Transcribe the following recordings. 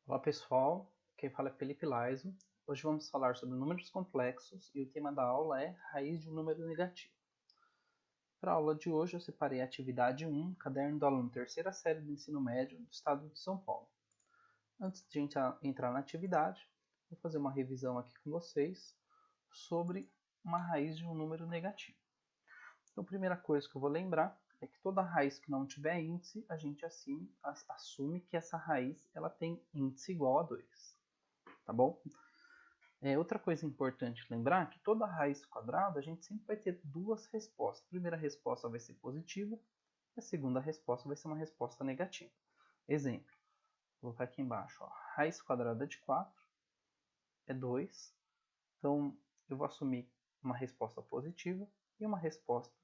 Olá pessoal, quem fala é Felipe Laiso. Hoje vamos falar sobre números complexos e o tema da aula é raiz de um número negativo. Para a aula de hoje eu separei a atividade 1, caderno do aluno terceira série do ensino médio do estado de São Paulo. Antes de a gente entrar na atividade, vou fazer uma revisão aqui com vocês sobre uma raiz de um número negativo. Então a primeira coisa que eu vou lembrar é que toda raiz que não tiver índice, a gente assume que essa raiz ela tem índice igual a 2. Tá bom? Outra coisa importante lembrar é que toda raiz quadrada a gente sempre vai ter duas respostas. A primeira resposta vai ser positiva e a segunda resposta vai ser uma resposta negativa. Exemplo, vou colocar aqui embaixo, ó, raiz quadrada de 4 é 2. Então, eu vou assumir uma resposta positiva e uma resposta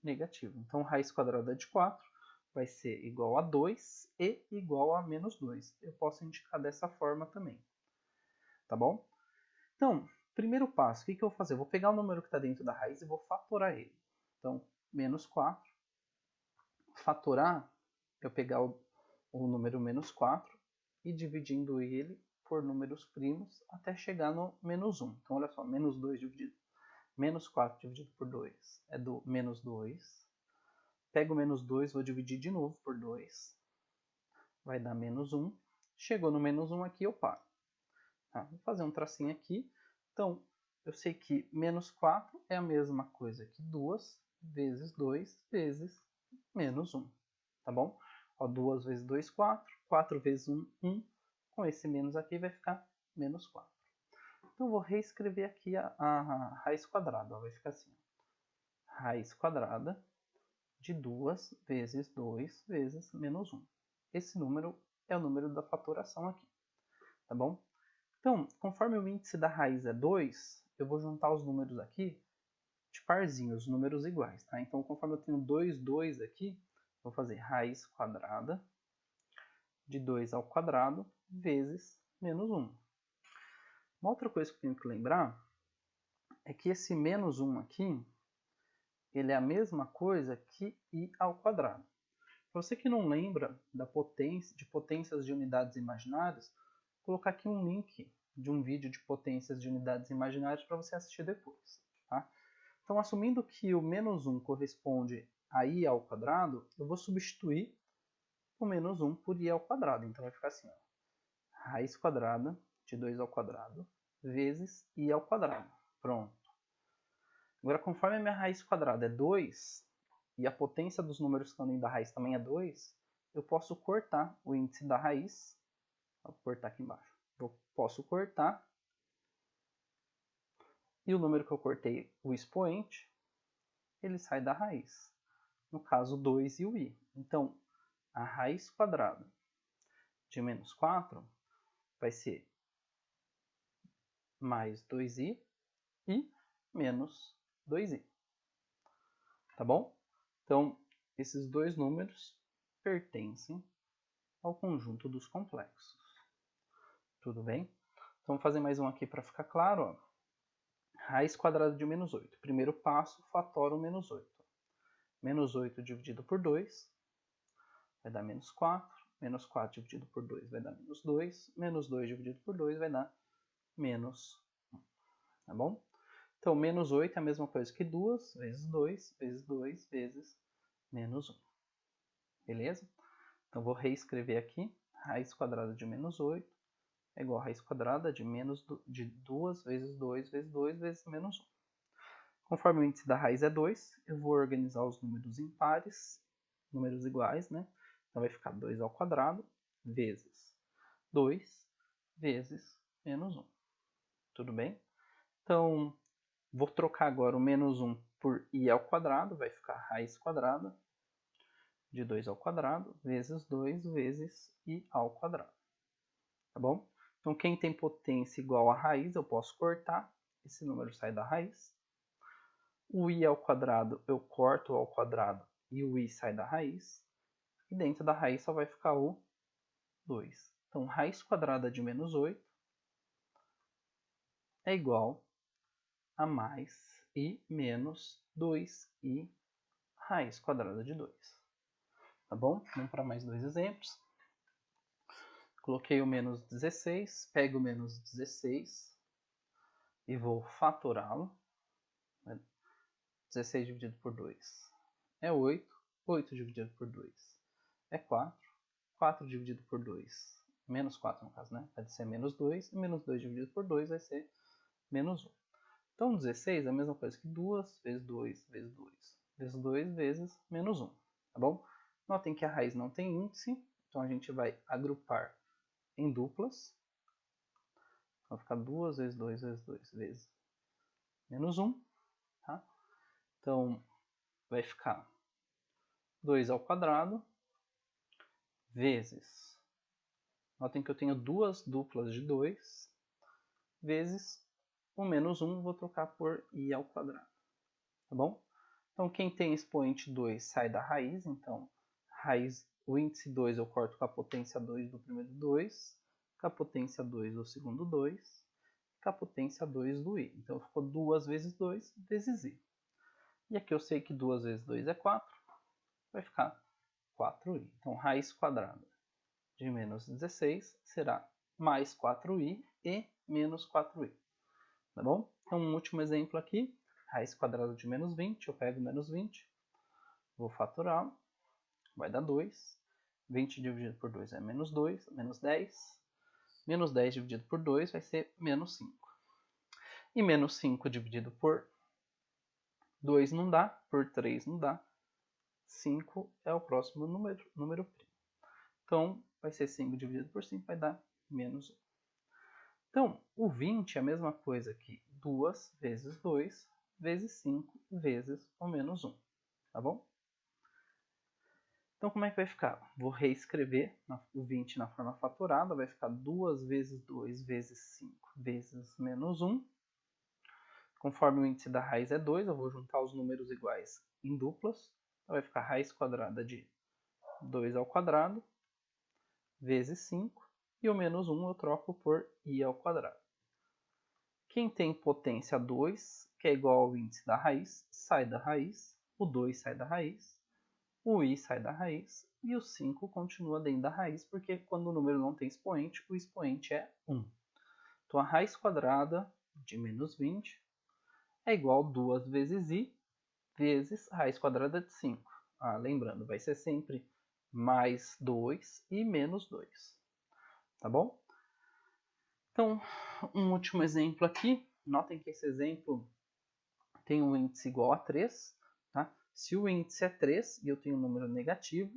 negativa. Então, raiz quadrada de 4 vai ser igual a 2 e igual a menos 2. Eu posso indicar dessa forma também. Tá bom? Então, primeiro passo, o que eu vou fazer? Eu vou pegar o número que está dentro da raiz e vou fatorar ele. Então, menos 4. Fatorar, eu pegar o número menos 4 e dividindo ele por números primos até chegar no menos 1. Então, olha só, menos 2 dividido. Menos 4 dividido por 2 é do menos 2. Pego o menos 2, vou dividir de novo por 2. Vai dar menos 1. Chegou no menos 1 aqui, eu paro. Tá? Vou fazer um tracinho aqui. Então, eu sei que menos 4 é a mesma coisa que 2 vezes 2 vezes menos 1. Tá bom? Ó, 2 vezes 2, 4. 4 vezes 1, 1. Com esse menos aqui vai ficar menos 4. Então, eu vou reescrever aqui a raiz quadrada. Ó, vai ficar assim. Raiz quadrada de 2 vezes 2 vezes menos 1. Esse número é o número da fatoração aqui. Tá bom? Então, conforme o índice da raiz é 2, eu vou juntar os números aqui de parzinho, os números iguais. Tá? Então, conforme eu tenho 2, 2 aqui, vou fazer raiz quadrada de 2 ao quadrado vezes menos 1. Uma outra coisa que eu tenho que lembrar é que esse menos 1 aqui, ele é a mesma coisa que i ao quadrado. Para você que não lembra de potências de unidades imaginárias, vou colocar aqui um link de um vídeo de potências de unidades imaginárias para você assistir depois. Tá? Então, assumindo que o menos 1 corresponde a i ao quadrado, eu vou substituir o menos 1 por i ao quadrado. Então, vai ficar assim, ó, raiz quadrada de 2 ao quadrado vezes i ao quadrado. Pronto. Agora, conforme a minha raiz quadrada é 2, e a potência dos números que estão dentro da raiz também é 2, eu posso cortar o índice da raiz. Vou cortar aqui embaixo. Eu posso cortar. E o número que eu cortei, o expoente, ele sai da raiz. No caso, 2 e o i. Então, a raiz quadrada de menos 4 vai ser mais 2i e menos 2i. Tá bom? Então, esses dois números pertencem ao conjunto dos complexos. Tudo bem? Então, vou fazer mais um aqui para ficar claro. Ó. Raiz quadrada de menos 8. Primeiro passo, fatora o menos 8. Menos 8 dividido por 2 vai dar menos 4. Menos 4 dividido por 2 vai dar menos 2. Menos 2 dividido por 2 vai dar menos 1. Tá bom? Então, menos 8 é a mesma coisa que 2 vezes 2 vezes 2 vezes menos 1. Beleza? Então, vou reescrever aqui. Raiz quadrada de menos 8 é igual a raiz quadrada de 2 vezes 2 vezes 2 vezes menos 1. Conforme o índice da raiz é 2, eu vou organizar os números em pares, números iguais, né? Então vai ficar 2 ao quadrado vezes 2 vezes menos 1. Tudo bem? Então, vou trocar agora o menos 1 por i ao quadrado, vai ficar raiz quadrada de 2 ao quadrado vezes 2 vezes i ao quadrado. Tá bom? Então, quem tem potência igual a raiz, eu posso cortar. Esse número sai da raiz. O i ao quadrado, eu corto ao quadrado e o i sai da raiz. E dentro da raiz só vai ficar o 2. Então, raiz quadrada de menos 8 é igual a mais i menos 2i raiz quadrada de 2. Tá bom? Vamos para mais dois exemplos. Coloquei o menos 16, pego o menos 16 e vou fatorá-lo. 16 dividido por 2 é 8, 8 dividido por 2 é 4, 4 dividido por 2, menos 4 no caso, né? Vai ser menos 2, e menos 2 dividido por 2 vai ser menos 1. Então 16 é a mesma coisa que 2 vezes 2 vezes 2 vezes 2 vezes menos 1, tá bom? Notem que a raiz não tem índice, então a gente vai agrupar em duplas. Vai ficar 2 vezes 2 vezes 2 vezes menos 1, tá? Então, vai ficar 2 ao quadrado vezes... Notem que eu tenho duas duplas de 2 vezes o menos 1, vou trocar por i ao quadrado, tá bom? Então, quem tem expoente 2 sai da raiz, então, o índice 2 eu corto com a potência 2 do primeiro 2, com a potência 2 do segundo 2, com a potência 2 do i. Então, ficou 2 vezes 2 vezes i. E aqui eu sei que 2 vezes 2 é 4, vai ficar 4i. Então, raiz quadrada de menos 16 será mais 4i e menos 4i. Tá bom? Então, um último exemplo aqui. Raiz quadrada de menos 20, eu pego menos 20, vou fatorar, vai dar 2. 20 dividido por 2 é menos 2, menos 10. Menos 10 dividido por 2 vai ser menos 5. E menos 5 dividido por 2 não dá, por 3 não dá. 5 é o próximo número primo. Então, vai ser 5 dividido por 5, vai dar menos 1. Então, o 20 é a mesma coisa que 2 vezes 2 vezes 5 vezes o menos 1. Tá bom? Então, como é que vai ficar? Vou reescrever o 20 na forma fatorada. Vai ficar 2 vezes 2 vezes 5 vezes menos 1. Conforme o índice da raiz é 2, eu vou juntar os números iguais em duplas. Então, vai ficar raiz quadrada de 2 ao quadrado vezes 5. E o menos 1 eu troco por i ao quadrado. Quem tem potência 2, que é igual ao índice da raiz, sai da raiz. O 2 sai da raiz. O i sai da raiz. E o 5 continua dentro da raiz, porque quando o número não tem expoente, o expoente é 1. Então, a raiz quadrada de menos 20 é igual a 2 vezes i vezes a raiz quadrada de 5. Lembrando, vai ser sempre mais 2 e menos 2. Tá bom? Então, um último exemplo aqui. Notem que esse exemplo tem um índice igual a 3. Tá? Se o índice é 3 e eu tenho um número negativo,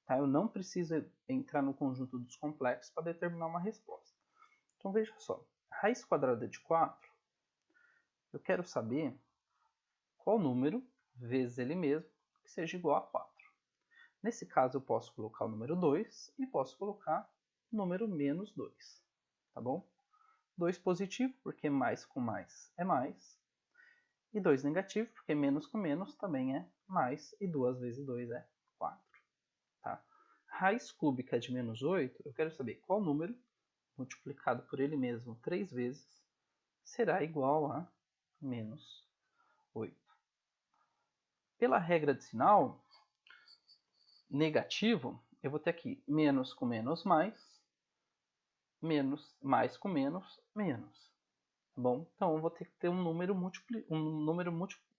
tá? Eu não preciso entrar no conjunto dos complexos para determinar uma resposta. Então, veja só. Raiz quadrada de 4, eu quero saber qual número vezes ele mesmo que seja igual a 4. Nesse caso, eu posso colocar o número 2 e posso colocar o número menos 2. Tá bom? 2 positivo, porque mais com mais é mais. E 2 negativo, porque menos com menos também é mais. E 2 vezes 2 é 4. Tá? Raiz cúbica de menos 8, eu quero saber qual número, multiplicado por ele mesmo 3 vezes, será igual a menos 8. Pela regra de sinal, negativo, eu vou ter aqui menos com menos mais, mais com menos, menos. Tá bom? Então, eu vou ter que ter um número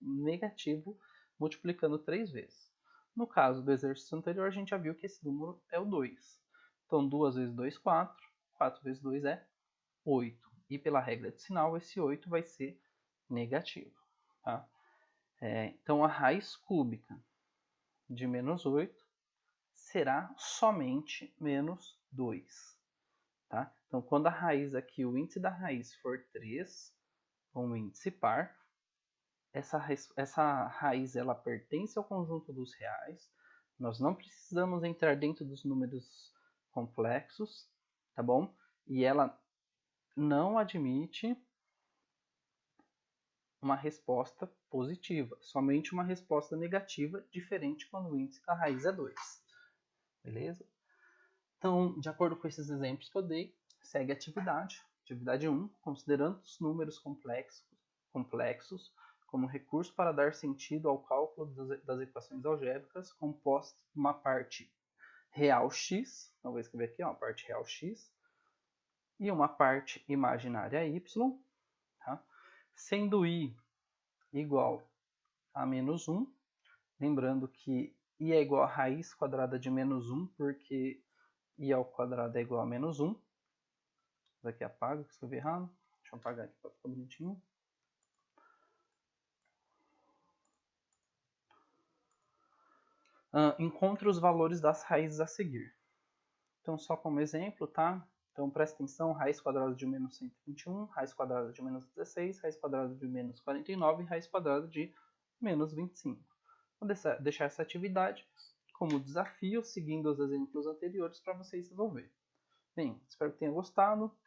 negativo multiplicando 3 vezes. No caso do exercício anterior, a gente já viu que esse número é o 2. Então, 2 vezes 2, 4. 4 vezes 2 é 8. E pela regra de sinal, esse 8 vai ser negativo. Tá? Então, a raiz cúbica de menos 8 será somente menos 2. Tá? Então, quando a raiz aqui, o índice da raiz for 3, um índice par, essa raiz ela pertence ao conjunto dos reais. Nós não precisamos entrar dentro dos números complexos, tá bom? E ela não admite uma resposta positiva, somente uma resposta negativa, diferente quando o índice da raiz é 2. Beleza? Então, de acordo com esses exemplos que eu dei, segue a atividade. Atividade 1, considerando os números complexos como recurso para dar sentido ao cálculo das equações algébricas compostas por uma parte real x, então vou escrever aqui, ó, a parte real x, e uma parte imaginária y, tá? Sendo i igual a menos 1, lembrando que i é igual a raiz quadrada de menos 1, porque i ao quadrado é igual a menos 1. Isso aqui apaga, que escrevi errado. Deixa eu apagar aqui para ficar bonitinho. Encontre os valores das raízes a seguir. Então, só como exemplo, tá? Então, presta atenção, raiz quadrada de menos 121, raiz quadrada de menos 16, raiz quadrada de menos 49 e raiz quadrada de menos 25. Vou deixar essa atividade como desafio, seguindo os exemplos anteriores para vocês resolverem. Bem, espero que tenham gostado.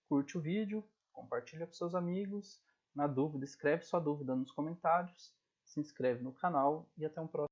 Curte o vídeo, compartilha com seus amigos. Na dúvida, escreve sua dúvida nos comentários. Se inscreve no canal e até um próximo.